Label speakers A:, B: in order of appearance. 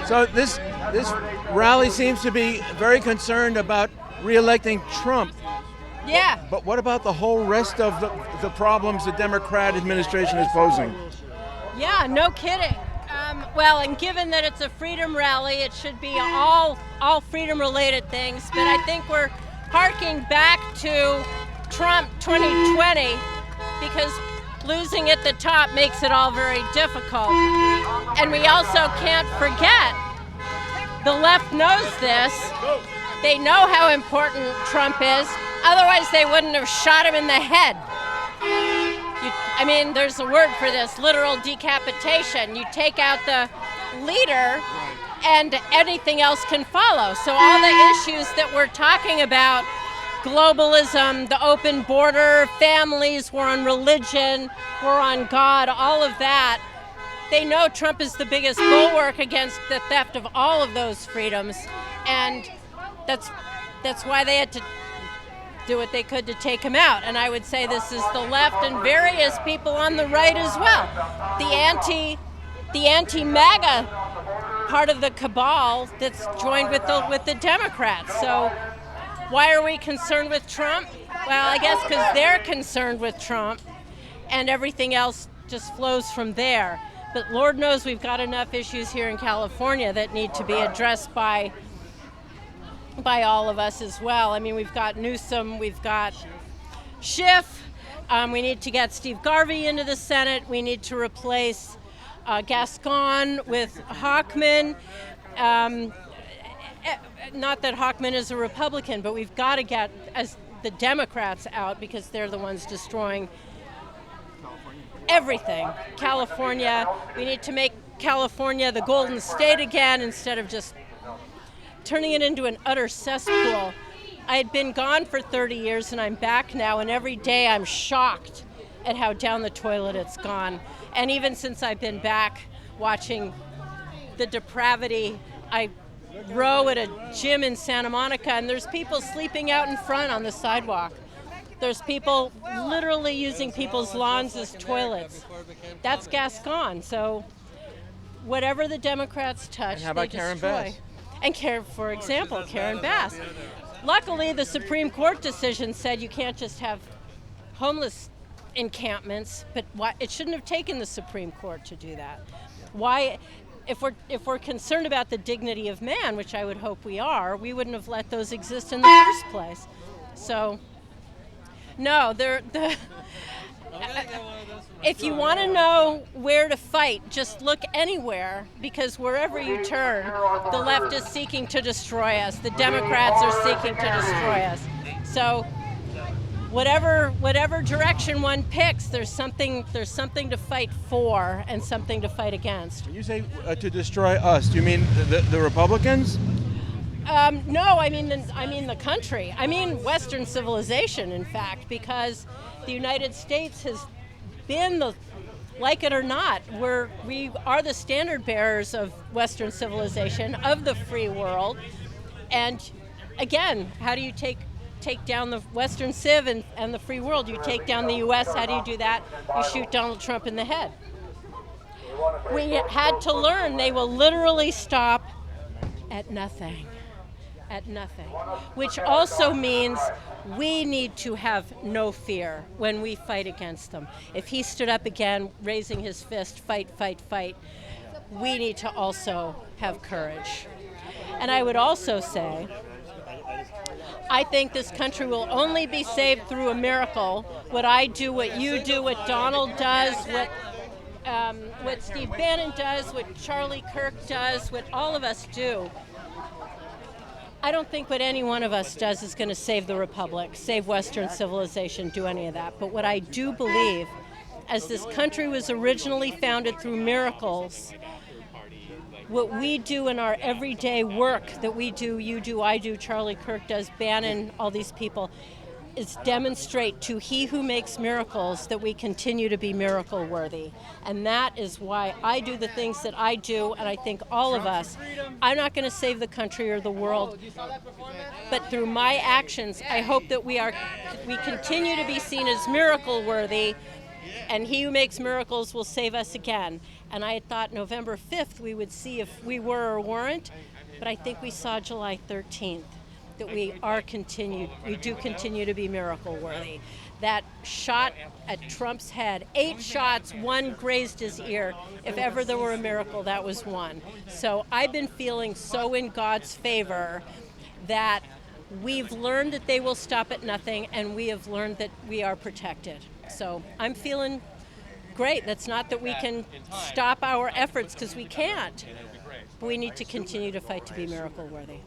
A: So this rally seems to be very concerned about re-electing Trump.
B: Yeah.
A: But what about the whole rest of the problems the Democrat administration is posing?
B: Yeah, no kidding. Well, and given that it's a freedom rally, it should be all freedom-related things. But I think we're harking back to Trump 2020 because losing at the top makes it all very difficult. And we also can't forget, the left knows this. They know how important Trump is. Otherwise, they wouldn't have shot him in the head. There's a word for this, literal decapitation. You take out the leader and anything else can follow. So all the issues that we're talking about, globalism, the open border, families, war on religion, war on God, all of that, they know Trump is the biggest bulwark against the theft of all of those freedoms. And that's why they had to do what they could to take him out. And I would say this is the left and various people on the right as well. The anti-MAGA part of the cabal that's joined with the Democrats. So why are we concerned with Trump? Well, I guess because they're concerned with Trump and everything else just flows from there. But Lord knows we've got enough issues here in California that need to be addressed by all of us as well. We've got Newsom, we've got Schiff. We need to get Steve Garvey into the Senate. We need to replace Gascon with Hochman. Not that Hochman is a Republican, but we've got to get the Democrats out because they're the ones destroying everything. California, we need to make California the Golden State again instead of just turning it into an utter cesspool. I had been gone for 30 years and I'm back now, and every day I'm shocked at how down the toilet it's gone. And even since I've been back watching the depravity, I row at a gym in Santa Monica and there's people sleeping out in front on the sidewalk. There's people literally using people's lawns as toilets. That's Gascon. So whatever the Democrats touch,
A: and how about
B: they
A: Karen
B: destroy.
A: Bass?
B: And for example, Karen Bass. Luckily, the Supreme Court decision said you can't just have homeless encampments, but it shouldn't have taken the Supreme Court to do that. Why, if we're concerned about the dignity of man, which I would hope we are, we wouldn't have let those exist in the first place. So, no, if you want to know where to fight, just look anywhere, because wherever you turn, the left is seeking to destroy us. The Democrats are seeking to destroy us. So whatever direction one picks, there's something to fight for and something to fight against.
A: When you say to destroy us, do you mean the Republicans?
B: No, I mean the country. I mean Western civilization, in fact, because the United States has been like it or not, we are the standard bearers of Western civilization, of the free world. And again, how do you take down the Western civ and the free world? You take down the U.S. How do you do that? You shoot Donald Trump in the head. We had to learn they will literally stop at nothing. At nothing, which also means we need to have no fear when we fight against them. If he stood up again, raising his fist, fight, fight, fight, we need to also have courage. And I would also say, I think this country will only be saved through a miracle. What I do, what you do, what Donald does, what Steve Bannon does, what Charlie Kirk does, what all of us do. I don't think what any one of us does is going to save the Republic, save Western civilization, do any of that. But what I do believe, as this country was originally founded through miracles, what we do in our everyday work that we do, you do, I do, Charlie Kirk does, Bannon, all these people, is demonstrate to he who makes miracles that we continue to be miracle worthy. And that is why I do the things that I do, and I think all of us. I'm not going to save the country or the world, but through my actions, I hope that we continue to be seen as miracle worthy, and he who makes miracles will save us again. And I had thought November 5th we would see if we were or weren't, but I think we saw July 13th that we do continue to be miracle worthy. That shot at Trump's head, 8 shots, 1 grazed his ear. If ever there were a miracle, that was one. So I've been feeling so in God's favor that we've learned that they will stop at nothing, and we have learned that we are protected. So I'm feeling great. That's not that we can stop our efforts, because we can't. But we need to continue to fight to be miracle worthy.